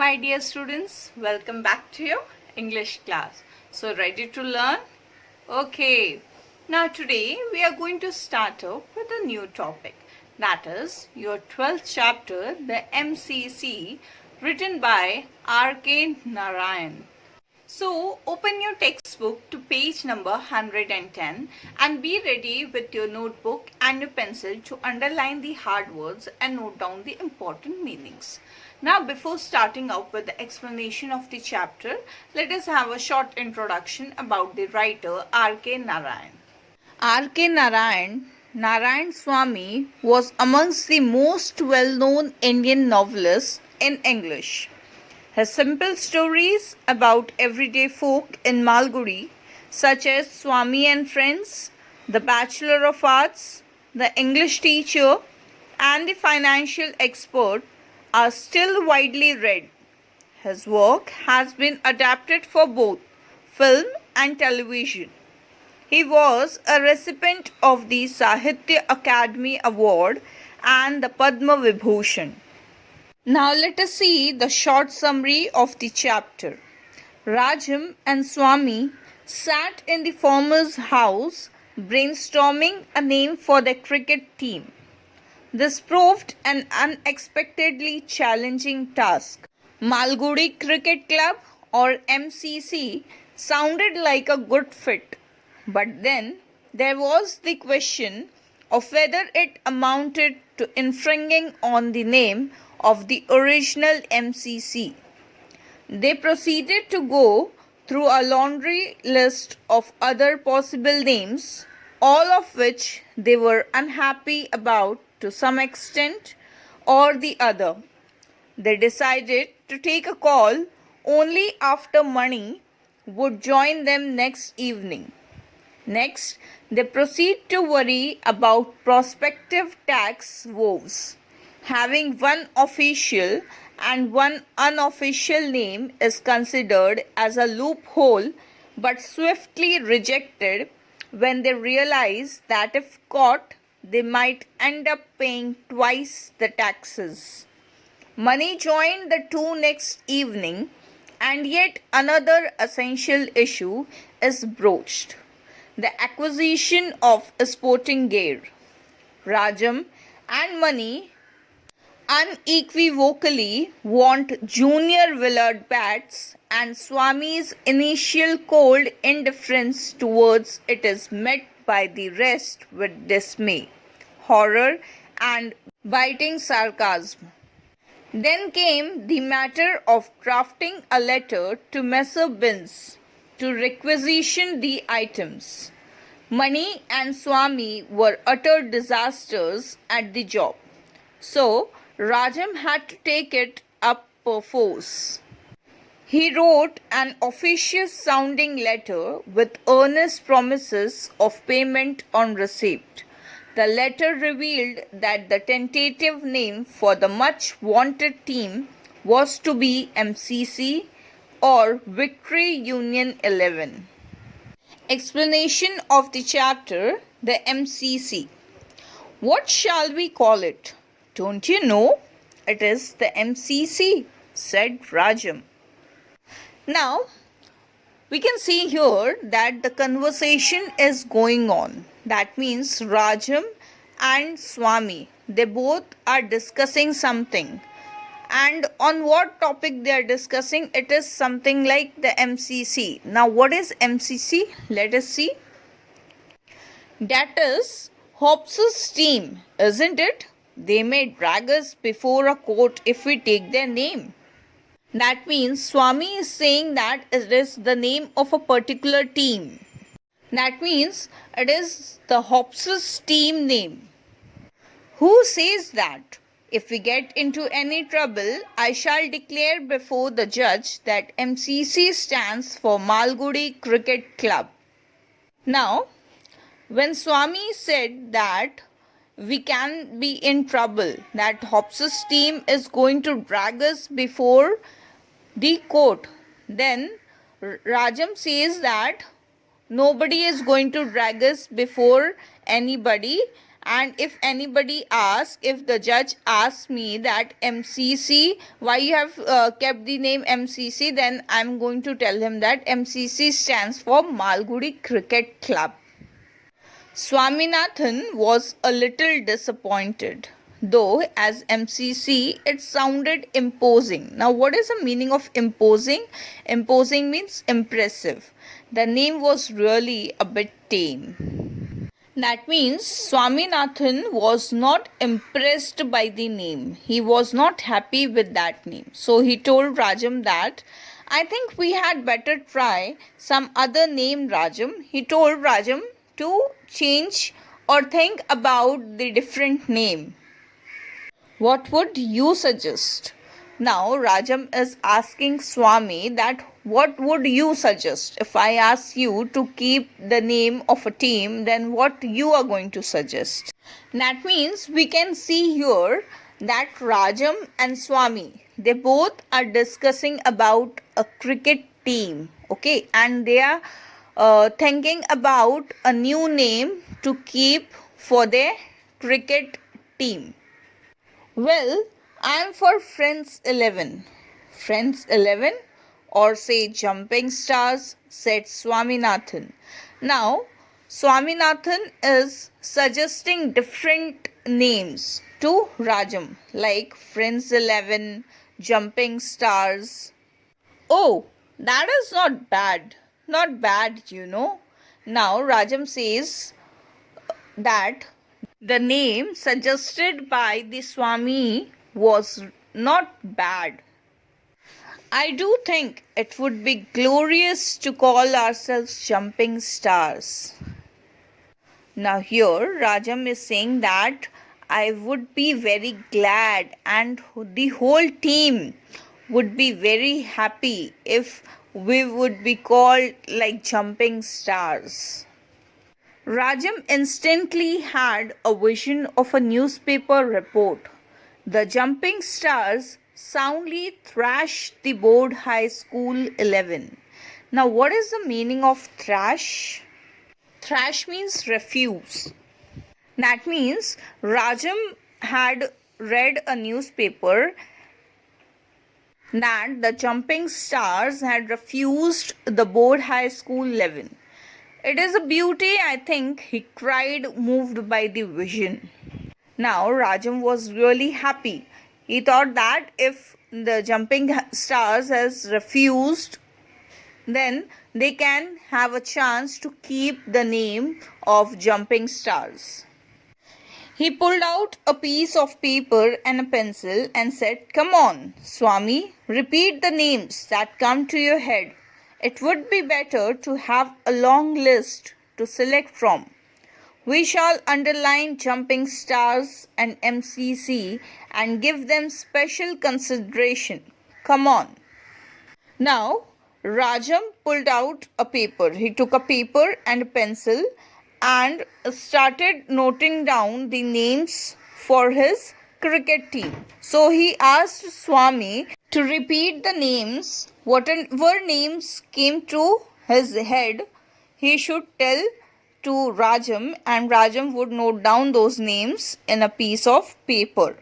my dear students, welcome back to your English class. So ready to learn? Okay, now today we are going to start off with a new topic, that is your 12th chapter, the MCC, written by R.K. Narayan. So open your textbook to page number 110 and be ready with your notebook and your pencil to underline the hard words and note down the important meanings. Now before starting out with the explanation of the chapter, let us have a short introduction about the writer R.K. Narayan. R.K. Narayan Swamy was amongst the most well-known Indian novelists in English. His simple stories about everyday folk in Malgudi, such as Swami and Friends, The Bachelor of Arts, The English Teacher, and The Financial Expert, are still widely read. His work has been adapted for both film and television. He was a recipient of the Sahitya Akademi Award and the Padma Vibhushan. Now let us see the short summary of the chapter. Rajam and Swami sat in the former's house brainstorming a name for their cricket team. This proved an unexpectedly challenging task. Malgudi Cricket Club or MCC sounded like a good fit, but then there was the question of whether it amounted to infringing on the name of the original MCC. They proceeded to go through a laundry list of other possible names, all of which they were unhappy about to some extent or the other. They decided to take a call only after Mani would join them next evening. Next, they proceed to worry about prospective tax woes. Having one official and one unofficial name is considered as a loophole but swiftly rejected when they realize that if caught, they might end up paying twice the taxes. Mani joined the two next evening, and yet another essential issue is broached: the acquisition of sporting gear. Rajam and Mani unequivocally want Junior Willard bats, and Swami's initial cold indifference towards it is met by the rest with dismay, horror, and biting sarcasm. Then came the matter of drafting a letter to Messer Binns to requisition the items. Mani and Swami were utter disasters at the job, so Rajam had to take it up perforce. He wrote an officious sounding letter with earnest promises of payment on receipt. The letter revealed that the tentative name for the much wanted team was to be MCC or Victory Union 11. Explanation of the chapter, the MCC. What shall we call it? Don't you know? It is the MCC, said Rajam. Now, we can see here that the conversation is going on. That means Rajam and Swami, they both are discussing something. And on what topic they are discussing? It is something like the MCC. Now, what is MCC? Let us see. That is Hobbes's team, isn't it? They may drag us before a court if we take their name. That means Swami is saying that it is the name of a particular team. That means it is the Hobbes's team name. Who says that? If we get into any trouble, I shall declare before the judge that MCC stands for Malgudi Cricket Club. Now, when Swami said that we can be in trouble, that Hobbes's team is going to drag us before the court, then Rajam says that nobody is going to drag us before anybody, And if anybody asks, if the judge asks me that MCC, why you have kept the name MCC, then I'm going to tell him that MCC stands for Malgudi Cricket Club. Swaminathan was a little disappointed, though as MCC it sounded imposing. Now, what is the meaning of imposing? Imposing means impressive. The name was really a bit tame. That means Swaminathan was not impressed by the name. He was not happy with that name. So he told Rajam that, I think we had better try some other name, Rajam. He told Rajam to change or think about the different name. What would you suggest? Now Rajam is asking Swami that what would you suggest? If I ask you to keep the name of a team, then what you are going to suggest? That means we can see here that Rajam and Swami, they both are discussing about a cricket team, okay, and they are thinking about a new name to keep for their cricket team. Well, I am for Friends 11. Friends 11 or say Jumping Stars, said Swaminathan. Now, Swaminathan is suggesting different names to Rajam like Friends 11, Jumping Stars. Oh, that is not bad. Not bad, you know. Now, Rajam says that the name suggested by the Swami was not bad. I do think it would be glorious to call ourselves Jumping Stars. Now here Rajam is saying that I would be very glad and the whole team would be very happy if we would be called like Jumping Stars. Rajam instantly had a vision of a newspaper report. The Jumping Stars soundly thrashed the board high school 11. Now, what is the meaning of thrash? Thrash means refuse. That means Rajam had read a newspaper that the Jumping Stars had refused the board high school 11. It is a beauty, I think, he cried, moved by the vision. Now Rajam was really happy. He thought that if the Jumping Stars has refused, then they can have a chance to keep the name of Jumping Stars. He pulled out a piece of paper and a pencil and said, Come on, Swami, repeat the names that come to your head. It would be better to have a long list to select from. We shall underline Jumping Stars and MCC and give them special consideration. Come on. Now, Rajam pulled out a paper. He took a paper and a pencil and started noting down the names for his cricket team. So he asked Swami to repeat the names. Whatever names came to his head, he should tell to Rajam, and Rajam would note down those names in a piece of paper.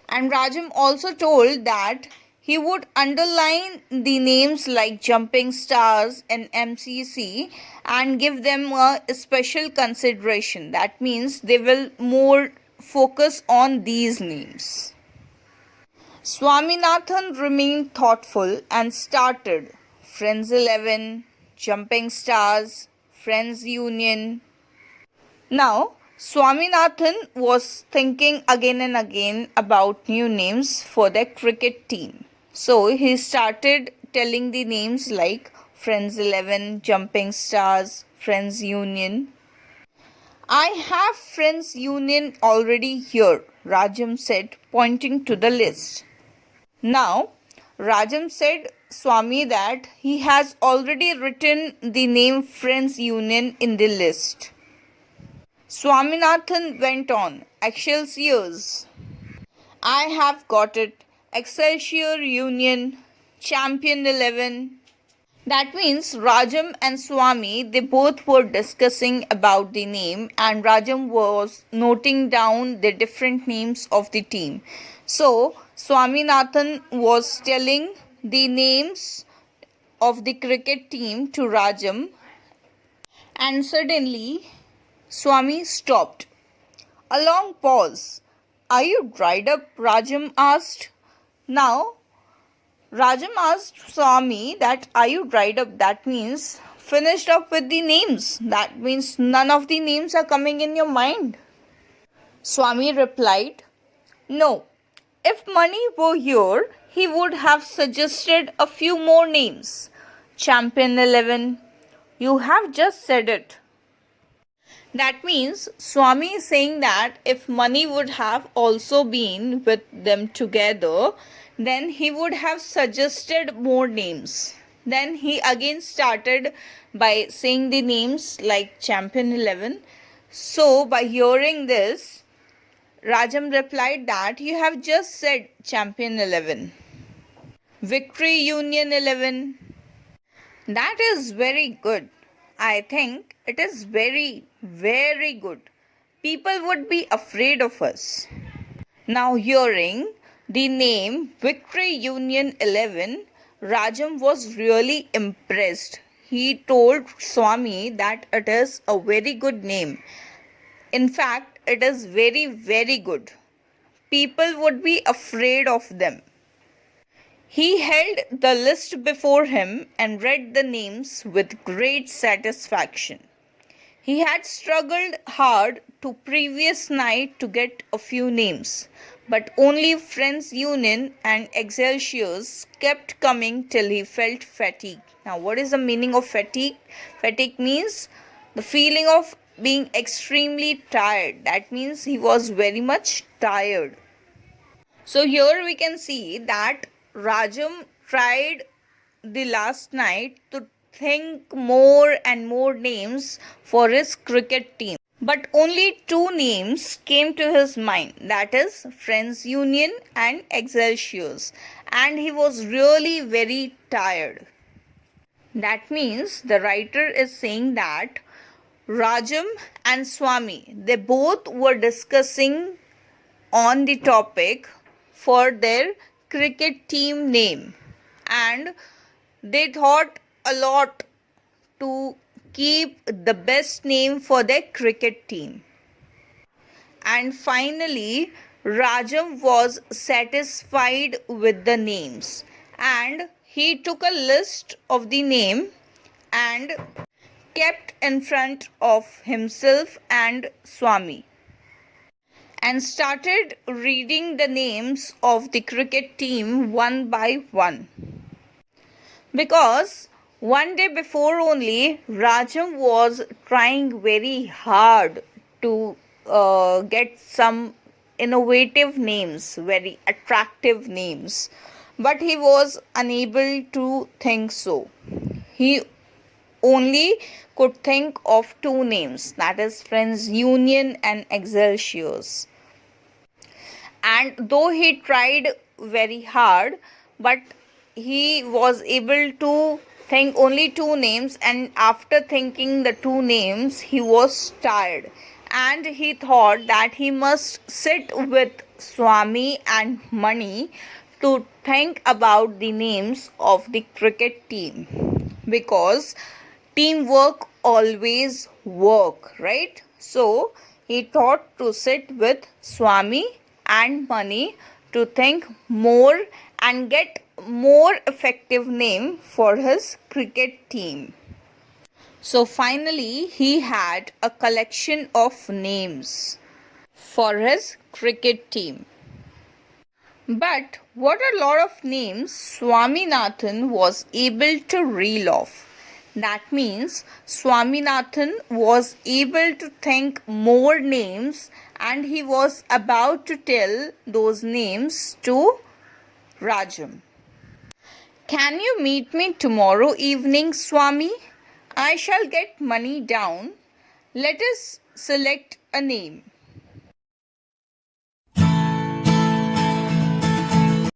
And Rajam also told that he would underline the names like Jumping Stars and MCC and give them a special consideration. That means they will more focus on these names. Swaminathan remained thoughtful and started Friends 11, Jumping Stars, Friends Union. Now, Swaminathan was thinking again and again about new names for their cricket team. So, he started telling the names like Friends 11, Jumping Stars, Friends Union. I have Friends Union already here, Rajam said, pointing to the list. Now, Rajam said Swami that he has already written the name Friends Union in the list. Swaminathan went on, Excelsiors. I have got it. Excelsior Union, Champion 11. That means Rajam and Swami, they both were discussing about the name, and Rajam was noting down the different names of the team. So Swaminathan was telling the names of the cricket team to Rajam, and suddenly Swami stopped. A long pause. Are you dried up? Rajam asked. Now Rajam asked Swami that are you dried up? That means finished up with the names. That means none of the names are coming in your mind. Swami replied, no. If money were here, he would have suggested a few more names. Champion 11. You have just said it. That means Swami is saying that if money would have also been with them together, then he would have suggested more names. Then he again started by saying the names like Champion 11. So by hearing this, Rajam replied that you have just said Champion 11. Victory Union 11. That is very good. I think it is very, very good. People would be afraid of us. Now hearing the name Victory Union 11, Rajam was really impressed. He told Swami that it is a very good name. In fact, it is very, very good. People would be afraid of them. He held the list before him and read the names with great satisfaction. He had struggled hard to previous night to get a few names, but only Friends Union and Excelsiors kept coming till he felt fatigue. Now, what is the meaning of fatigue? Fatigue means the feeling of being extremely tired. That means he was very much tired. So here we can see that Rajam tried the last night to think more and more names for his cricket team. But only two names came to his mind, that is Friends Union and Excelsiors. And he was really very tired. That means the writer is saying that Rajam and Swami, they both were discussing on the topic for their cricket team name, and they thought a lot to keep the best name for their cricket team. And finally, Rajam was satisfied with the names, and he took a list of the name and kept in front of himself and Swami, and started reading the names of the cricket team one by one. Because one day before only, Rajam was trying very hard to get some innovative names, very attractive names, but he was unable to think so. He only could think of two names, that is Friends Union and Excelsiors. And though he tried very hard, but he was able to think only two names, and after thinking the two names he was tired, and he thought that he must sit with Swami and Mani to think about the names of the cricket team, because teamwork always work, right? So he thought to sit with Swami and Mani to think more and get more effective name for his cricket team. So finally he had a collection of names for his cricket team. But what a lot of names Swaminathan was able to reel off. That means Swaminathan was able to think more names, and he was about to tell those names to Rajam. Can you meet me tomorrow evening, Swami? I shall get money down. Let us select a name.